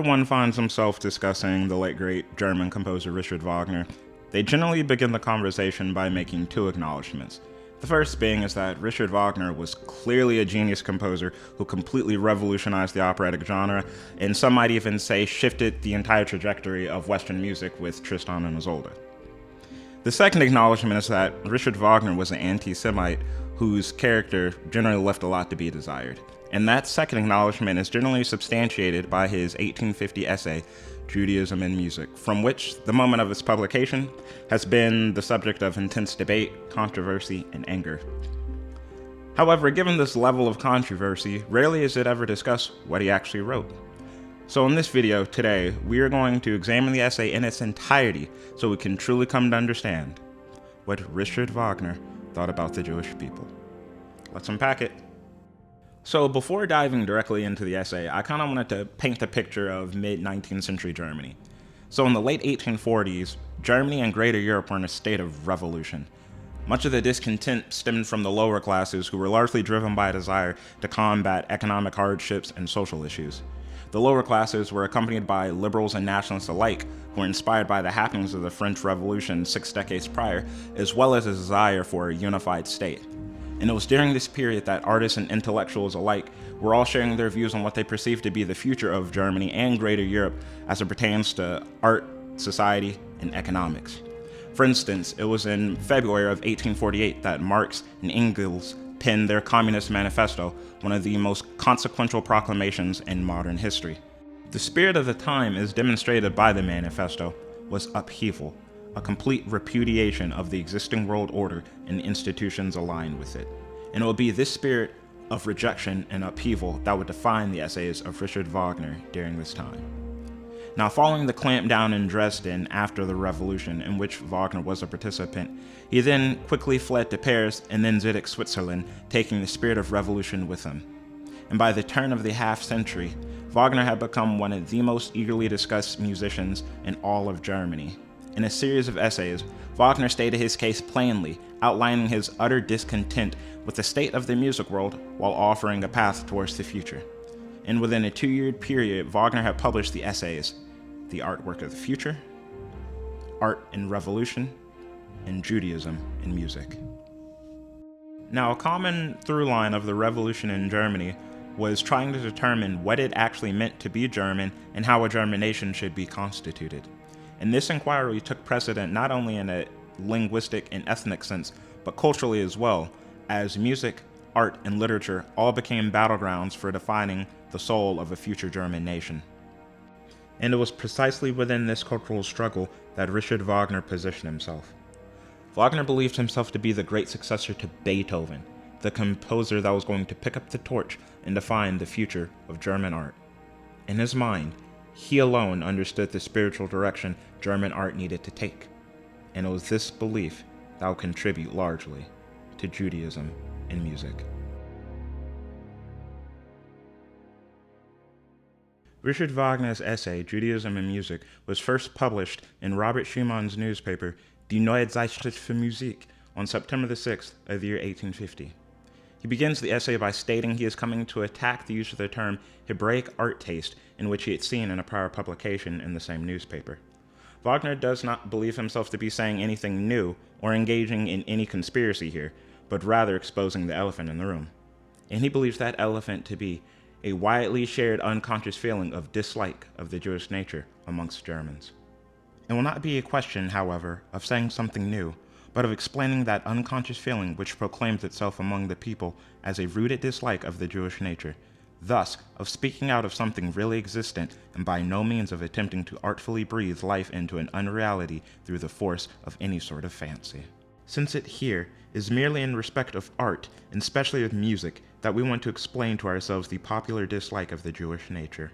One finds himself discussing the late great German composer Richard Wagner, they generally begin the conversation by making two acknowledgments. The first being is that Richard Wagner was clearly a genius composer who completely revolutionized the operatic genre, and some might even say shifted the entire trajectory of Western music with Tristan and Isolde. The second acknowledgement is that Richard Wagner was an anti-Semite whose character generally left a lot to be desired. And that second acknowledgement is generally substantiated by his 1850 essay, Judaism and Music, from which the moment of its publication has been the subject of intense debate, controversy, and anger. However, given this level of controversy, rarely is it ever discussed what he actually wrote. So in this video today, we are going to examine the essay in its entirety so we can truly come to understand what Richard Wagner thought about the Jewish people. Let's unpack it. So before diving directly into the essay, I kind of wanted to paint a picture of mid-19th century Germany. So in the late 1840s, Germany and Greater Europe were in a state of revolution. Much of the discontent stemmed from the lower classes who were largely driven by a desire to combat economic hardships and social issues. The lower classes were accompanied by liberals and nationalists alike who were inspired by the happenings of the French Revolution 6 decades prior, as well as a desire for a unified state. And it was during this period that artists and intellectuals alike were all sharing their views on what they perceived to be the future of Germany and Greater Europe as it pertains to art, society, and economics. For instance, it was in February of 1848 that Marx and Engels penned their Communist Manifesto, one of the most consequential proclamations in modern history. The spirit of the time, as demonstrated by the manifesto, was upheaval, a complete repudiation of the existing world order and institutions aligned with it. And it would be this spirit of rejection and upheaval that would define the essays of Richard Wagner during this time. Now, following the clampdown in Dresden after the revolution, in which Wagner was a participant, he then quickly fled to Paris and then Zurich, Switzerland, taking the spirit of revolution with him. And by the turn of the half-century, Wagner had become one of the most eagerly discussed musicians in all of Germany. In a series of essays, Wagner stated his case plainly, outlining his utter discontent with the state of the music world while offering a path towards the future. And within a 2-year period, Wagner had published the essays, The Artwork of the Future, Art and Revolution, and Judaism and Music. Now, a common through line of the revolution in Germany was trying to determine what it actually meant to be German and how a German nation should be constituted. And this inquiry took precedent not only in a linguistic and ethnic sense, but culturally as well, as music, art, and literature all became battlegrounds for defining the soul of a future German nation. And it was precisely within this cultural struggle that Richard Wagner positioned himself. Wagner believed himself to be the great successor to Beethoven, the composer that was going to pick up the torch and define the future of German art. In his mind, he alone understood the spiritual direction German art needed to take, and it was this belief that would contribute largely to Judaism and music. Richard Wagner's essay, Judaism and Music, was first published in Robert Schumann's newspaper, Die Neue Zeitschrift für Musik, on September 6th of the year 1850. He begins the essay by stating he is coming to attack the use of the term Hebraic art taste, in which he had seen in a prior publication in the same newspaper. Wagner does not believe himself to be saying anything new or engaging in any conspiracy here, but rather exposing the elephant in the room. And he believes that elephant to be a widely shared unconscious feeling of dislike of the Jewish nature amongst Germans. It will not be a question, however, of saying something new, but of explaining that unconscious feeling which proclaims itself among the people as a rooted dislike of the Jewish nature, thus of speaking out of something really existent and by no means of attempting to artfully breathe life into an unreality through the force of any sort of fancy. Since it here is merely in respect of art, and especially of music, that we want to explain to ourselves the popular dislike of the Jewish nature.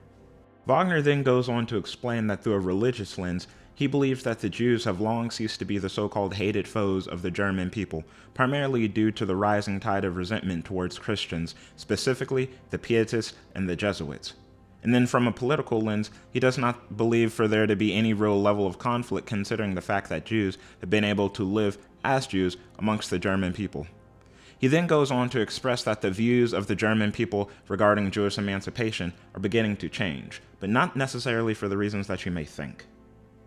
Wagner then goes on to explain that through a religious lens, he believes that the Jews have long ceased to be the so-called hated foes of the German people, primarily due to the rising tide of resentment towards Christians, specifically the Pietists and the Jesuits. And then from a political lens, he does not believe for there to be any real level of conflict considering the fact that Jews have been able to live as Jews amongst the German people. He He then goes on to express that the views of the German people regarding Jewish emancipation are beginning to change, but not necessarily for the reasons that you may think.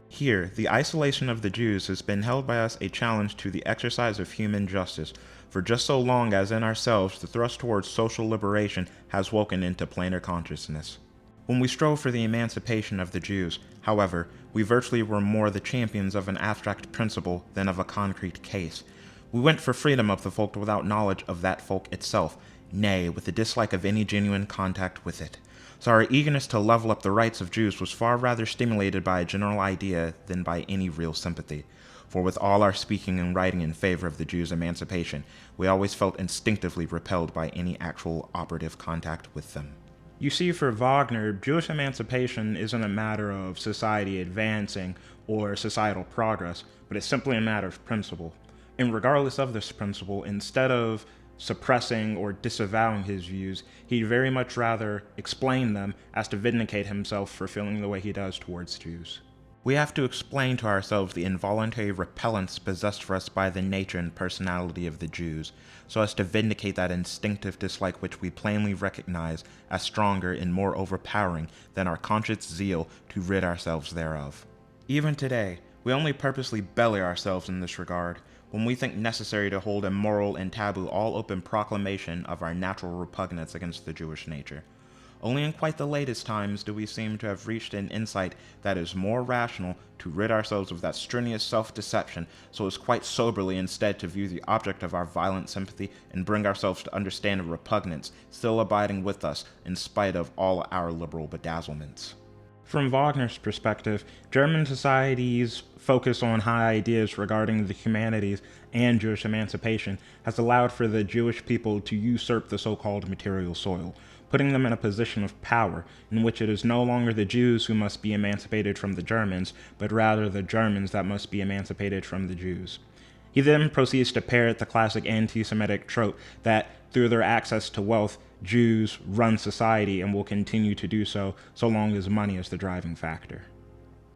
Here, the isolation of the Jews has been held by us a challenge to the exercise of human justice, for just so long as in ourselves the thrust towards social liberation has woken into plainer consciousness. When we strove for the emancipation of the Jews, however, we virtually were more the champions of an abstract principle than of a concrete case. We went for freedom of the folk without knowledge of that folk itself, nay, with a dislike of any genuine contact with it. So our eagerness to level up the rights of Jews was far rather stimulated by a general idea than by any real sympathy. For with all our speaking and writing in favor of the Jews' emancipation, we always felt instinctively repelled by any actual operative contact with them. You see, for Wagner, Jewish emancipation isn't a matter of society advancing or societal progress, but it's simply a matter of principle. And regardless of this principle, instead of suppressing or disavowing his views, he'd very much rather explain them as to vindicate himself for feeling the way he does towards Jews. We have to explain to ourselves the involuntary repellence possessed for us by the nature and personality of the Jews, so as to vindicate that instinctive dislike which we plainly recognize as stronger and more overpowering than our conscious zeal to rid ourselves thereof. Even today, we only purposely belly ourselves in this regard, when we think necessary to hold immoral and taboo all-open proclamation of our natural repugnance against the Jewish nature. Only in quite the latest times do we seem to have reached an insight that is more rational to rid ourselves of that strenuous self-deception, so as quite soberly instead to view the object of our violent sympathy and bring ourselves to understand a repugnance still abiding with us in spite of all our liberal bedazzlements. From Wagner's perspective, German society's focus on high ideas regarding the humanities and Jewish emancipation has allowed for the Jewish people to usurp the so-called material soil, putting them in a position of power in which it is no longer the Jews who must be emancipated from the Germans, but rather the Germans that must be emancipated from the Jews. He then proceeds to parrot the classic anti-Semitic trope that, through their access to wealth, Jews run society and will continue to do so long as money is the driving factor.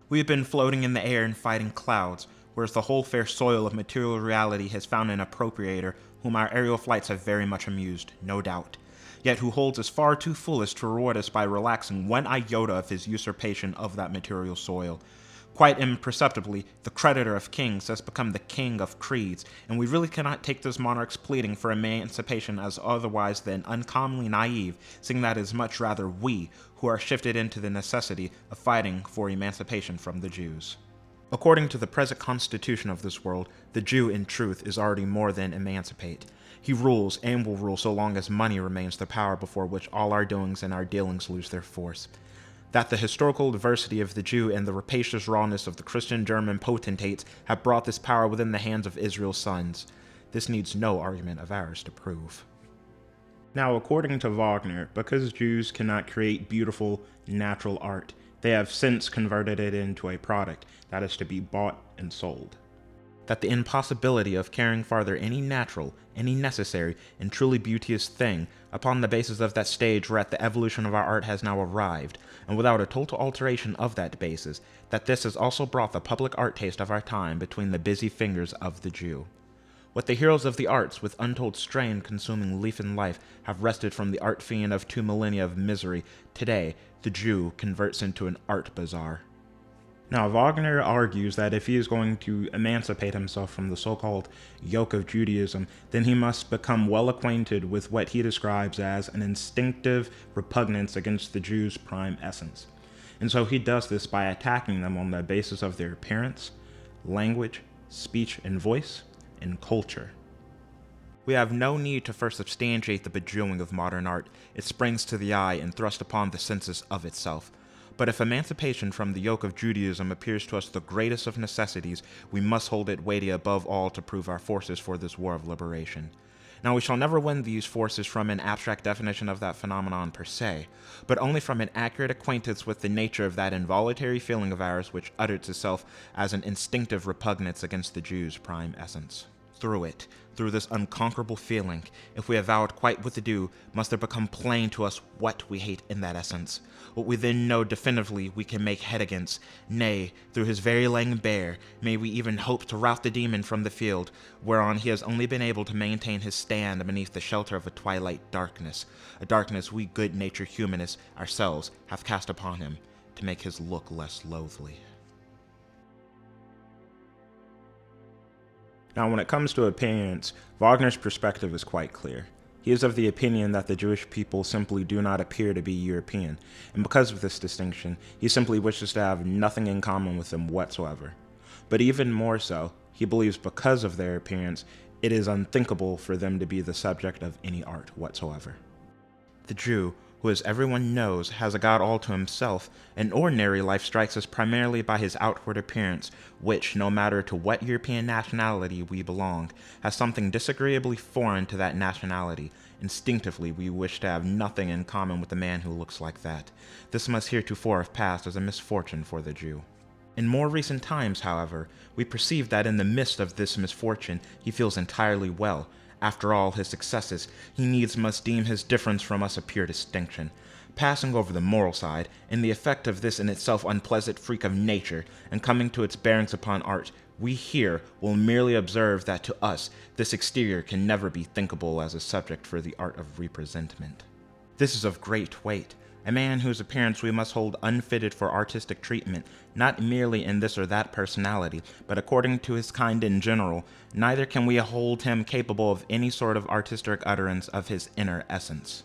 We have been floating in the air and fighting clouds, whereas the whole fair soil of material reality has found an appropriator whom our aerial flights have very much amused, no doubt, yet who holds us far too foolish to reward us by relaxing one iota of his usurpation of that material soil. Quite imperceptibly, the creditor of kings has become the king of creeds, and we really cannot take this monarch's pleading for emancipation as otherwise than uncommonly naive, seeing that it is much rather we who are shifted into the necessity of fighting for emancipation from the Jews. According to the present constitution of this world, the Jew, in truth, is already more than emancipate. He rules and will rule so long as money remains the power before which all our doings and our dealings lose their force. That the historical diversity of the Jew and the rapacious rawness of the Christian German potentates have brought this power within the hands of Israel's sons. This needs no argument of ours to prove. Now, according to Wagner, because Jews cannot create beautiful, natural art, they have since converted it into a product that is to be bought and sold. That the impossibility of carrying farther any natural, any necessary, and truly beauteous thing upon the basis of that stage whereat the evolution of our art has now arrived, and without a total alteration of that basis, that this has also brought the public art taste of our time between the busy fingers of the Jew. What the heroes of the arts, with untold strain consuming leaf and life, have wrested from the art fiend of 2 millennia of misery, today, the Jew converts into an art bazaar. Now, Wagner argues that if he is going to emancipate himself from the so-called yoke of Judaism, then he must become well acquainted with what he describes as an instinctive repugnance against the Jew's prime essence. And so he does this by attacking them on the basis of their appearance, language, speech and voice, and culture. We have no need to first substantiate the bejewelling of modern art. It springs to the eye and thrusts upon the senses of itself. But if emancipation from the yoke of Judaism appears to us the greatest of necessities, we must hold it weighty above all to prove our forces for this war of liberation. Now, we shall never win these forces from an abstract definition of that phenomenon per se, but only from an accurate acquaintance with the nature of that involuntary feeling of ours which utters itself as an instinctive repugnance against the Jew's prime essence. through it, through this unconquerable feeling, if we avow it quite with ado, must there become plain to us what we hate in that essence, what we then know definitively we can make head against, nay, through his very laying bare, may we even hope to rout the demon from the field, whereon he has only been able to maintain his stand beneath the shelter of a twilight darkness, a darkness we good-natured humanists ourselves have cast upon him, to make his look less loathly. Now, when it comes to opinions, Wagner's perspective is quite clear. He is of the opinion that the Jewish people simply do not appear to be European, and because of this distinction, he simply wishes to have nothing in common with them whatsoever. But even more so, he believes because of their appearance, it is unthinkable for them to be the subject of any art whatsoever. The Jew, who as everyone knows has a God all to himself, in ordinary life strikes us primarily by his outward appearance, which, no matter to what European nationality we belong, has something disagreeably foreign to that nationality. Instinctively we wish to have nothing in common with a man who looks like that. This must heretofore have passed as a misfortune for the Jew. In more recent times, however, we perceive that in the midst of this misfortune he feels entirely well. After all his successes, he needs must deem his difference from us a pure distinction. Passing over the moral side, and the effect of this in itself unpleasant freak of nature, and coming to its bearings upon art, we here will merely observe that to us, this exterior can never be thinkable as a subject for the art of representment. This is of great weight. A man whose appearance we must hold unfitted for artistic treatment, not merely in this or that personality, but according to his kind in general, neither can we hold him capable of any sort of artistic utterance of his inner essence.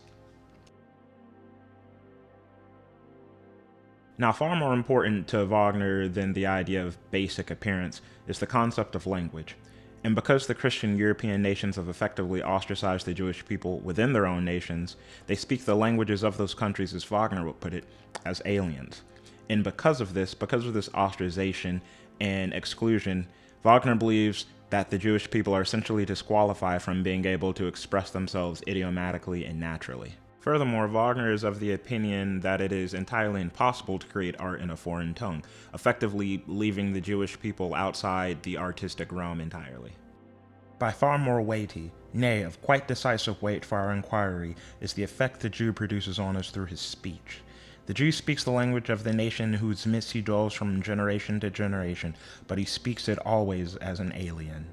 Now, far more important to Wagner than the idea of basic appearance is the concept of language. And because the Christian European nations have effectively ostracized the Jewish people within their own nations, they speak the languages of those countries, as Wagner would put it, as aliens. And because of this ostracization and exclusion, Wagner believes that the Jewish people are essentially disqualified from being able to express themselves idiomatically and naturally. Furthermore, Wagner is of the opinion that it is entirely impossible to create art in a foreign tongue, effectively leaving the Jewish people outside the artistic realm entirely. By far more weighty, nay, of quite decisive weight for our inquiry, is the effect the Jew produces on us through his speech. The Jew speaks the language of the nation whose midst he dwells from generation to generation, but he speaks it always as an alien.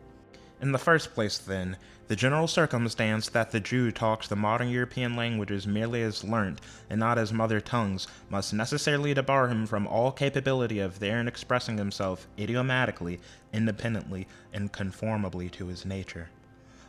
In the first place, then, the general circumstance that the Jew talks the modern European languages merely as learnt and not as mother tongues must necessarily debar him from all capability of therein expressing himself idiomatically, independently, and conformably to his nature.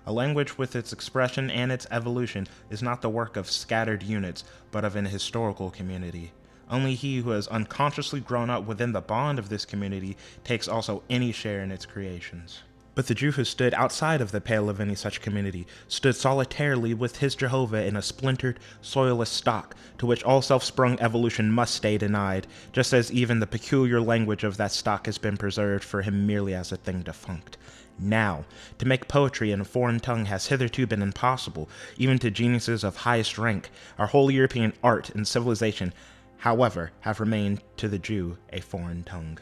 A language with its expression and its evolution is not the work of scattered units, but of an historical community. Only he who has unconsciously grown up within the bond of this community takes also any share in its creations. But the Jew who stood outside of the pale of any such community stood solitarily with his Jehovah in a splintered, soilless stock, to which all self-sprung evolution must stay denied, just as even the peculiar language of that stock has been preserved for him merely as a thing defunct. Now, to make poetry in a foreign tongue has hitherto been impossible, even to geniuses of highest rank. Our whole European art and civilization, however, have remained to the Jew a foreign tongue.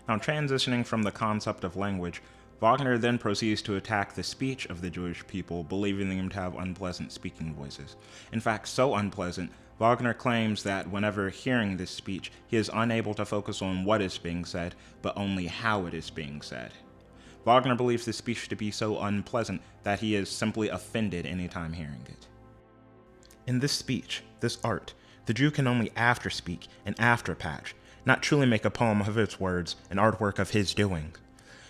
Now, transitioning from the concept of language, Wagner then proceeds to attack the speech of the Jewish people, believing them to have unpleasant speaking voices. In fact, so unpleasant, Wagner claims that whenever hearing this speech, he is unable to focus on what is being said, but only how it is being said. Wagner believes this speech to be so unpleasant that he is simply offended anytime hearing it. In this speech, this art, the Jew can only after-speak and after-patch, not truly make a poem of its words, an artwork of his doing.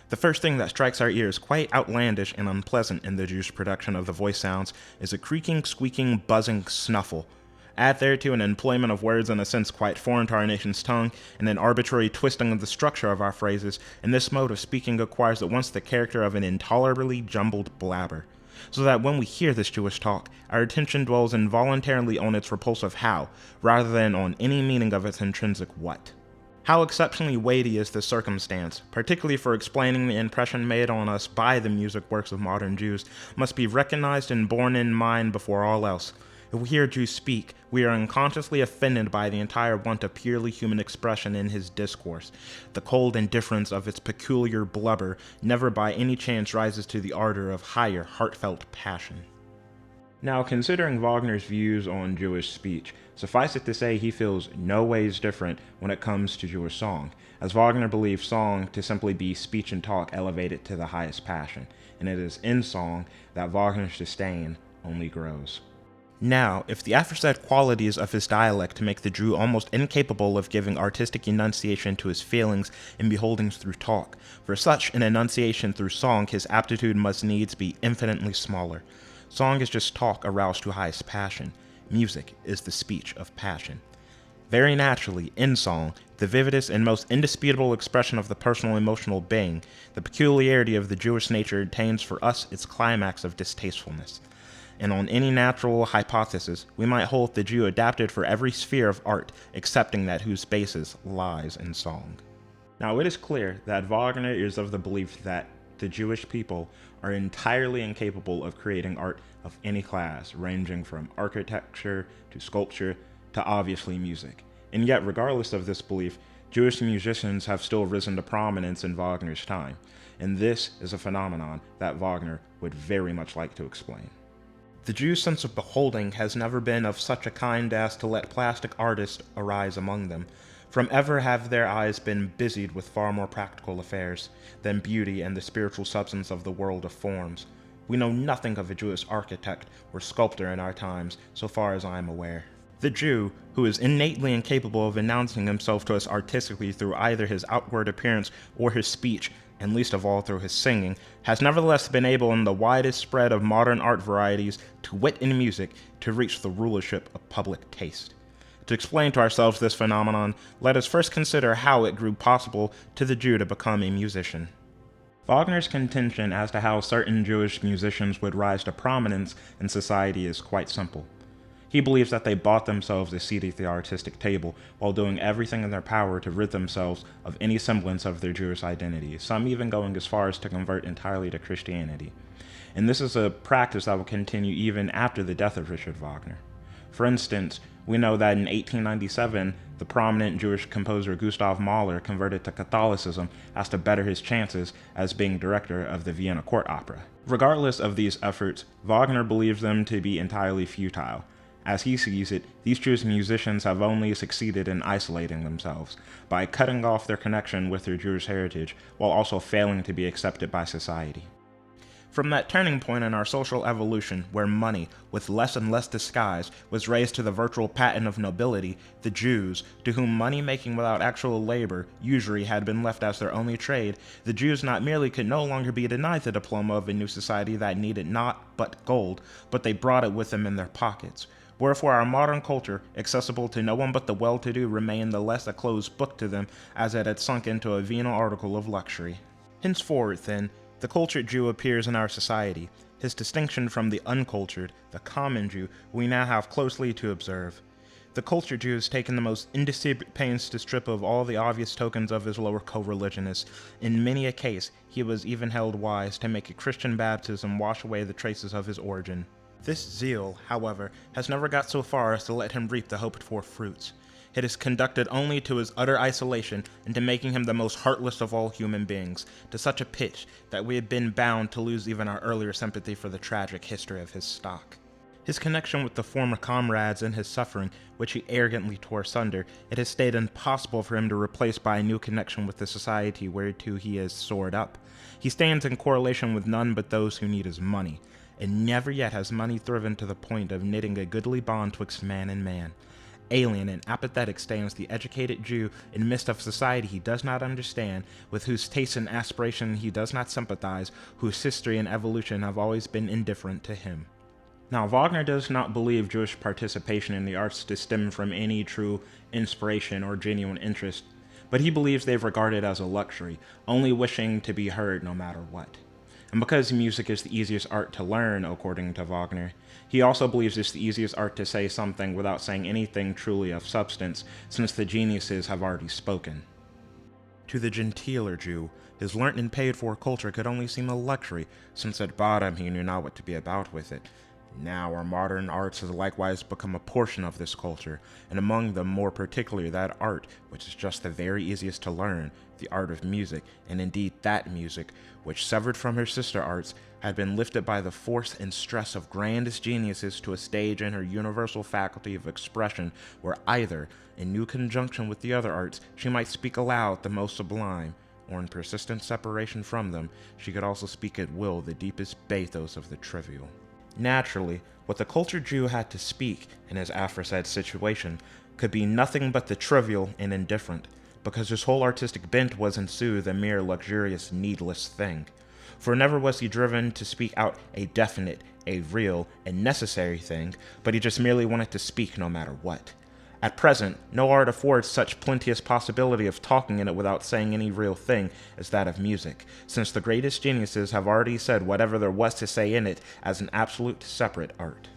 The first thing that strikes our ears quite outlandish and unpleasant in the Jew's production of the voice sounds is a creaking, squeaking, buzzing snuffle. Add thereto an employment of words in a sense quite foreign to our nation's tongue, and an arbitrary twisting of the structure of our phrases, and this mode of speaking acquires at once the character of an intolerably jumbled blabber. So that when we hear this Jewish talk, our attention dwells involuntarily on its repulsive how, rather than on any meaning of its intrinsic what. How exceptionally weighty is this circumstance, particularly for explaining the impression made on us by the music works of modern Jews, must be recognized and borne in mind before all else. If we hear Jews speak, we are unconsciously offended by the entire want of purely human expression in his discourse. The cold indifference of its peculiar blubber never by any chance rises to the ardor of higher, heartfelt passion. Now, considering Wagner's views on Jewish speech, suffice it to say he feels no ways different when it comes to Jewish song, as Wagner believes song to simply be speech and talk elevated to the highest passion, and it is in song that Wagner's disdain only grows. Now, if the aforesaid qualities of his dialect make the Jew almost incapable of giving artistic enunciation to his feelings and beholdings through talk, for such an enunciation through song his aptitude must needs be infinitely smaller. Song is just talk aroused to highest passion. Music is the speech of passion. Very naturally, in song, the vividest and most indisputable expression of the personal emotional being, the peculiarity of the Jewish nature attains for us its climax of distastefulness. And on any natural hypothesis, we might hold the Jew adapted for every sphere of art, excepting that whose basis lies in song. Now, it is clear that Wagner is of the belief that the Jewish people are entirely incapable of creating art of any class, ranging from architecture to sculpture to obviously music. And yet, regardless of this belief, Jewish musicians have still risen to prominence in Wagner's time, and this is a phenomenon that Wagner would very much like to explain. The Jew's sense of beholding has never been of such a kind as to let plastic artists arise among them. From ever have their eyes been busied with far more practical affairs than beauty and the spiritual substance of the world of forms. We know nothing of a Jewish architect or sculptor in our times, so far as I am aware. The Jew, who is innately incapable of announcing himself to us artistically through either his outward appearance or his speech, and least of all through his singing, has nevertheless been able in the widest spread of modern art varieties, to wit and music, to reach the rulership of public taste. To explain to ourselves this phenomenon, let us first consider how it grew possible to the Jew to become a musician. Wagner's contention as to how certain Jewish musicians would rise to prominence in society is quite simple. He believes that they bought themselves a seat at the artistic table while doing everything in their power to rid themselves of any semblance of their Jewish identity, some even going as far as to convert entirely to Christianity. And this is a practice that will continue even after the death of Richard Wagner. For instance, we know that in 1897, the prominent Jewish composer Gustav Mahler converted to Catholicism as to better his chances as being director of the Vienna Court Opera. Regardless of these efforts, Wagner believes them to be entirely futile. As he sees it, these Jewish musicians have only succeeded in isolating themselves by cutting off their connection with their Jewish heritage while also failing to be accepted by society. From that turning point in our social evolution, where money, with less and less disguise, was raised to the virtual patent of nobility, the Jews, to whom money-making without actual labor usury had been left as their only trade, the Jews not merely could no longer be denied the diploma of a new society that needed not but gold, but they brought it with them in their pockets. Wherefore our modern culture, accessible to no one but the well-to-do, remained the less a closed book to them, as it had sunk into a venal article of luxury. Henceforth, then, the cultured Jew appears in our society. His distinction from the uncultured, the common Jew, we now have closely to observe. The cultured Jew has taken the most indecisive pains to strip of all the obvious tokens of his lower co-religionists. In many a case, he was even held wise to make a Christian baptism wash away the traces of his origin. This zeal, however, has never got so far as to let him reap the hoped-for fruits. It is conducted only to his utter isolation and to making him the most heartless of all human beings, to such a pitch that we have been bound to lose even our earlier sympathy for the tragic history of his stock. His connection with the former comrades in his suffering, which he arrogantly tore asunder, it has stayed impossible for him to replace by a new connection with the society whereto he has soared up. He stands in correlation with none but those who need his money, and never yet has money thriven to the point of knitting a goodly bond twixt man and man. Alien and apathetic stands the educated Jew in midst of society he does not understand, with whose tastes and aspiration he does not sympathize, whose history and evolution have always been indifferent to him. Now, Wagner does not believe Jewish participation in the arts to stem from any true inspiration or genuine interest, but he believes they've regarded as a luxury, only wishing to be heard no matter what. And because music is the easiest art to learn, according to Wagner, he also believes it's the easiest art to say something without saying anything truly of substance, since the geniuses have already spoken. To the genteeler Jew, his learnt and paid-for culture could only seem a luxury, since at bottom he knew not what to be about with it. Now, our modern arts has likewise become a portion of this culture, and among them more particularly that art, which is just the very easiest to learn, the art of music, and indeed that music, which severed from her sister arts, had been lifted by the force and stress of grandest geniuses to a stage in her universal faculty of expression where either, in new conjunction with the other arts, she might speak aloud the most sublime, or in persistent separation from them, she could also speak at will the deepest bathos of the trivial. Naturally, what the cultured Jew had to speak in his aforesaid situation could be nothing but the trivial and indifferent, because his whole artistic bent was in sooth a mere luxurious, needless thing. For never was he driven to speak out a definite, a real, and necessary thing, but he just merely wanted to speak no matter what. At present, no art affords such plenteous possibility of talking in it without saying any real thing as that of music, since the greatest geniuses have already said whatever there was to say in it as an absolute separate art.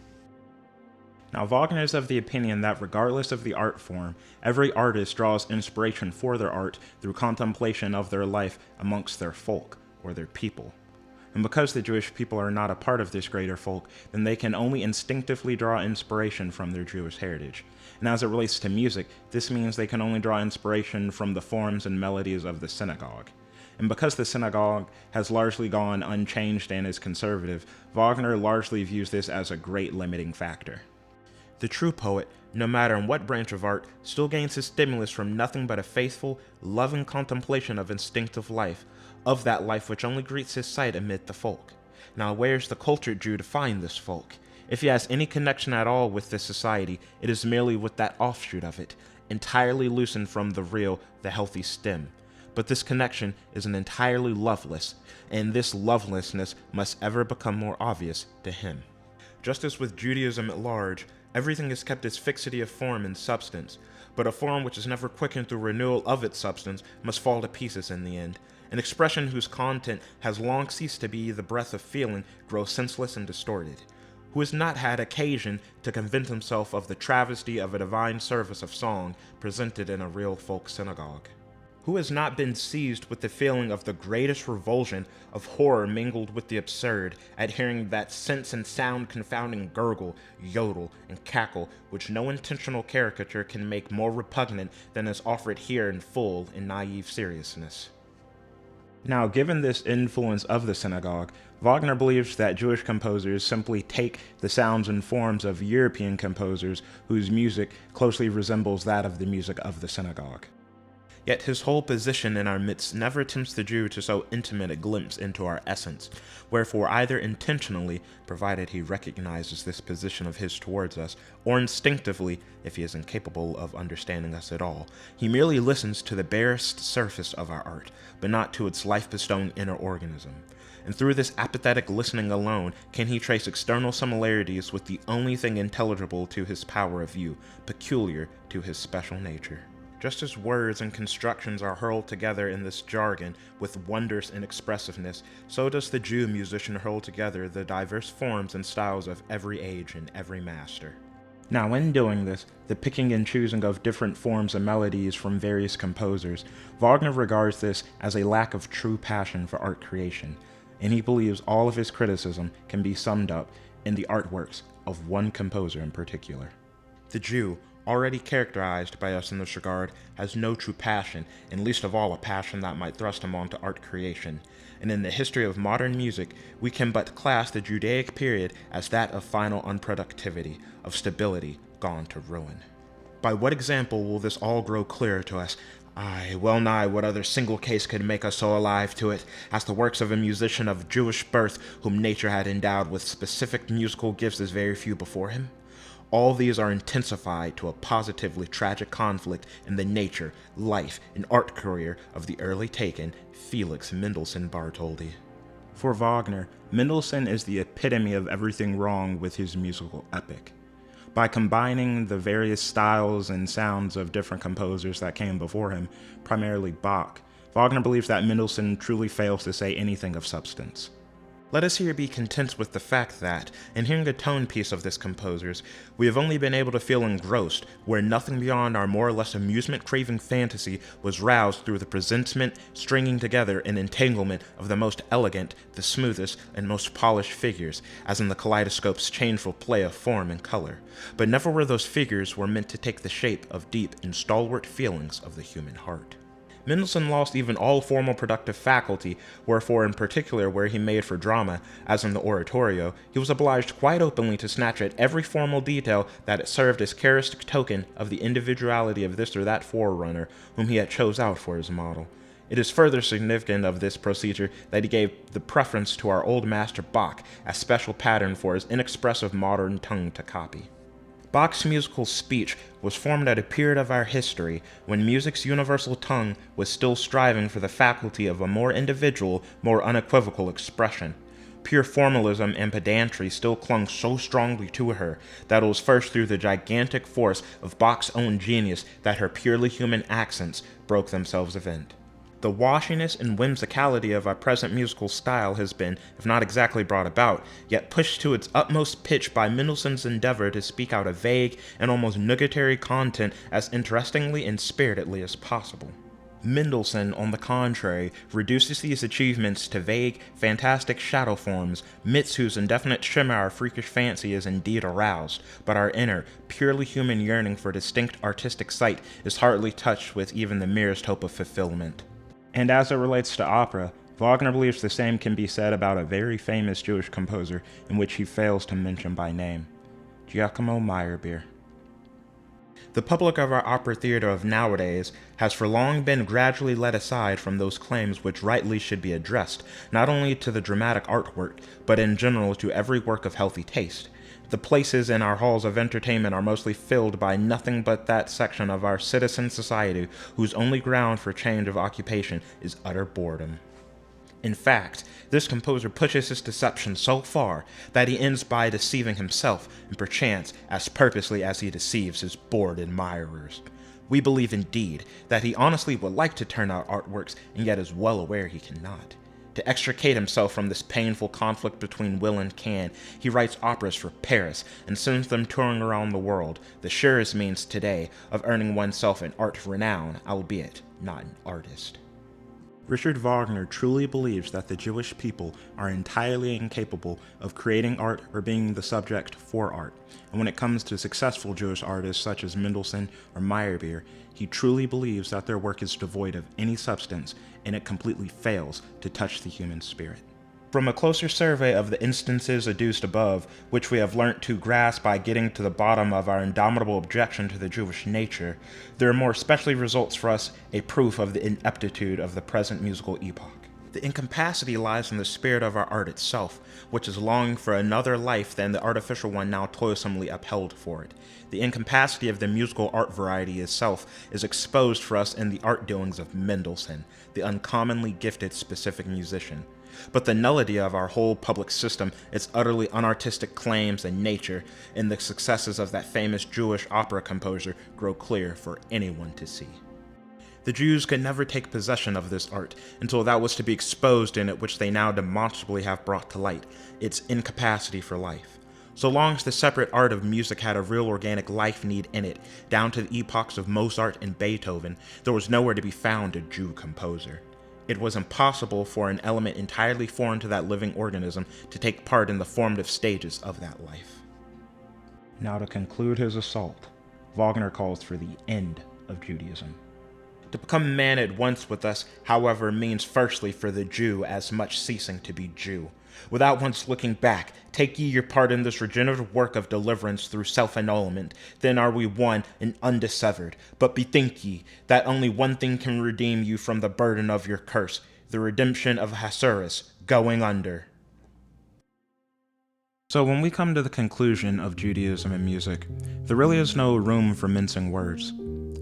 Now, Wagner is of the opinion that regardless of the art form, every artist draws inspiration for their art through contemplation of their life amongst their folk, or their people. And because the Jewish people are not a part of this greater folk, then they can only instinctively draw inspiration from their Jewish heritage. And as it relates to music, this means they can only draw inspiration from the forms and melodies of the synagogue. And because the synagogue has largely gone unchanged and is conservative, Wagner largely views this as a great limiting factor. The true poet, no matter in what branch of art, still gains his stimulus from nothing but a faithful, loving contemplation of instinctive life, of that life which only greets his sight amid the folk. Now where's the cultured Jew to find this folk? If he has any connection at all with this society, it is merely with that offshoot of it, entirely loosened from the real, the healthy stem. But this connection is an entirely loveless, and this lovelessness must ever become more obvious to him. Just as with Judaism at large, everything is kept its fixity of form and substance, but a form which is never quickened through renewal of its substance must fall to pieces in the end. An expression whose content has long ceased to be the breath of feeling grows senseless and distorted. Who has not had occasion to convince himself of the travesty of a divine service of song presented in a real folk synagogue? Who has not been seized with the feeling of the greatest revulsion of horror mingled with the absurd at hearing that sense and sound confounding gurgle, yodel, and cackle which no intentional caricature can make more repugnant than is offered here in full and naive seriousness? Now, given this influence of the synagogue, Wagner believes that Jewish composers simply take the sounds and forms of European composers whose music closely resembles that of the music of the synagogue. Yet his whole position in our midst never tempts the Jew to so intimate a glimpse into our essence, wherefore either intentionally, provided he recognizes this position of his towards us, or instinctively, if he is incapable of understanding us at all, he merely listens to the barest surface of our art, but not to its life-bestowing inner organism. And through this apathetic listening alone can he trace external similarities with the only thing intelligible to his power of view, peculiar to his special nature. Just as words and constructions are hurled together in this jargon with wondrous inexpressiveness, so does the Jew musician hurl together the diverse forms and styles of every age and every master. Now, in doing this, the picking and choosing of different forms and melodies from various composers, Wagner regards this as a lack of true passion for art creation, and he believes all of his criticism can be summed up in the artworks of one composer in particular. The Jew, already characterized by us in this regard, has no true passion, and least of all a passion that might thrust him onto art creation. And in the history of modern music, we can but class the Judaic period as that of final unproductivity, of stability gone to ruin. By what example will this all grow clearer to us? Aye, well nigh what other single case could make us so alive to it, as the works of a musician of Jewish birth whom nature had endowed with specific musical gifts as very few before him? All these are intensified to a positively tragic conflict in the nature, life, and art career of the early taken Felix Mendelssohn Bartholdy. For Wagner, Mendelssohn is the epitome of everything wrong with his musical epic. By combining the various styles and sounds of different composers that came before him, primarily Bach, Wagner believes that Mendelssohn truly fails to say anything of substance. Let us here be content with the fact that, in hearing a tone piece of this composer's, we have only been able to feel engrossed where nothing beyond our more or less amusement-craving fantasy was roused through the presentment, stringing together, and entanglement of the most elegant, the smoothest, and most polished figures, as in the kaleidoscope's changeful play of form and color. But never were those figures were meant to take the shape of deep and stalwart feelings of the human heart. Mendelssohn lost even all formal productive faculty, wherefore in particular where he made for drama, as in the oratorio, he was obliged quite openly to snatch at every formal detail that it served as characteristic token of the individuality of this or that forerunner whom he had chose out for his model. It is further significant of this procedure that he gave the preference to our old master Bach as special pattern for his inexpressive modern tongue to copy. Bach's musical speech was formed at a period of our history when music's universal tongue was still striving for the faculty of a more individual, more unequivocal expression. Pure formalism and pedantry still clung so strongly to her that it was first through the gigantic force of Bach's own genius that her purely human accents broke themselves evident. The washiness and whimsicality of our present musical style has been, if not exactly brought about, yet pushed to its utmost pitch by Mendelssohn's endeavor to speak out a vague and almost nugatory content as interestingly and spiritedly as possible. Mendelssohn, on the contrary, reduces these achievements to vague, fantastic shadow forms, myths whose indefinite shimmer our freakish fancy is indeed aroused, but our inner, purely human yearning for distinct artistic sight is hardly touched with even the merest hope of fulfillment. And as it relates to opera, Wagner believes the same can be said about a very famous Jewish composer in which he fails to mention by name, Giacomo Meyerbeer. The public of our opera theater of nowadays has for long been gradually led aside from those claims which rightly should be addressed, not only to the dramatic artwork, but in general to every work of healthy taste. The places in our halls of entertainment are mostly filled by nothing but that section of our citizen society whose only ground for change of occupation is utter boredom. In fact, this composer pushes his deception so far that he ends by deceiving himself, and perchance as purposely as he deceives his bored admirers. We believe indeed that he honestly would like to turn out artworks, and yet is well aware he cannot. To extricate himself from this painful conflict between will and can, he writes operas for Paris and sends them touring around the world, the surest means today of earning oneself an art renown, albeit not an artist. Richard Wagner truly believes that the Jewish people are entirely incapable of creating art or being the subject for art, and when it comes to successful Jewish artists such as Mendelssohn or Meyerbeer, he truly believes that their work is devoid of any substance, and it completely fails to touch the human spirit. From a closer survey of the instances adduced above, which we have learnt to grasp by getting to the bottom of our indomitable objection to the Jewish nature, there more especially results for us a proof of the ineptitude of the present musical epoch. The incapacity lies in the spirit of our art itself, which is longing for another life than the artificial one now toilsomely upheld for it. The incapacity of the musical art variety itself is exposed for us in the art doings of Mendelssohn, the uncommonly gifted specific musician. But the nullity of our whole public system, its utterly unartistic claims and nature, and the successes of that famous Jewish opera composer grow clear for anyone to see. The Jews could never take possession of this art until that was to be exposed in it which they now demonstrably have brought to light, its incapacity for life. So long as the separate art of music had a real organic life need in it, down to the epochs of Mozart and Beethoven, there was nowhere to be found a Jew composer. It was impossible for an element entirely foreign to that living organism to take part in the formative stages of that life. Now to conclude his assault, Wagner calls for the end of Judaism. To become man at once with us, however, means firstly for the Jew as much ceasing to be Jew. Without once looking back, take ye your part in this regenerative work of deliverance through self-annulment, then are we one and undissevered. But bethink ye that only one thing can redeem you from the burden of your curse, the redemption of Ahasuerus going under. So when we come to the conclusion of Judaism and music, there really is no room for mincing words.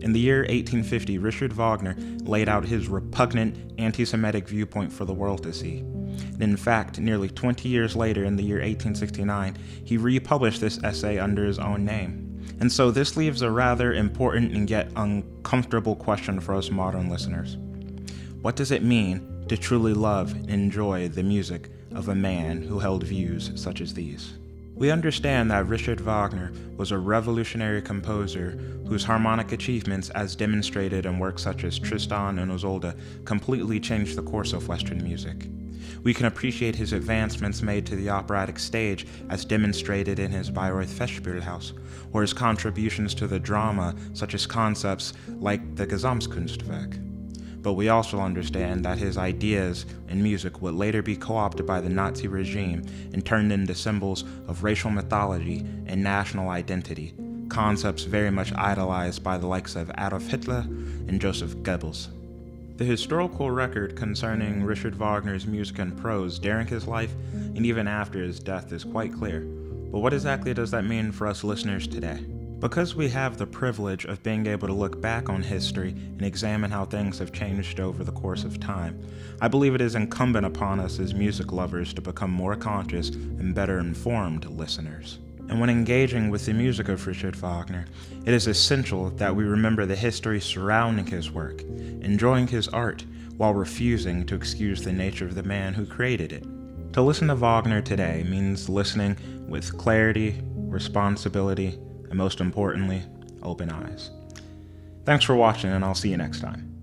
In the year 1850, Richard Wagner laid out his repugnant anti-Semitic viewpoint for the world to see. And in fact, nearly 20 years later, in the year 1869, he republished this essay under his own name. And so this leaves a rather important and yet uncomfortable question for us modern listeners. What does it mean to truly love and enjoy the music of a man who held views such as these. We understand that Richard Wagner was a revolutionary composer whose harmonic achievements, as demonstrated in works such as Tristan and Isolde, completely changed the course of Western music. We can appreciate his advancements made to the operatic stage, as demonstrated in his Bayreuth Festspielhaus, or his contributions to the drama, such as concepts like the Gesamtkunstwerk. But we also understand that his ideas and music would later be co-opted by the Nazi regime and turned into symbols of racial mythology and national identity, concepts very much idolized by the likes of Adolf Hitler and Joseph Goebbels. The historical record concerning Richard Wagner's music and prose during his life and even after his death is quite clear. But what exactly does that mean for us listeners today? Because we have the privilege of being able to look back on history and examine how things have changed over the course of time, I believe it is incumbent upon us as music lovers to become more conscious and better informed listeners. And when engaging with the music of Richard Wagner, it is essential that we remember the history surrounding his work, enjoying his art while refusing to excuse the nature of the man who created it. To listen to Wagner today means listening with clarity, responsibility, and most importantly, open eyes. Thanks for watching, and I'll see you next time.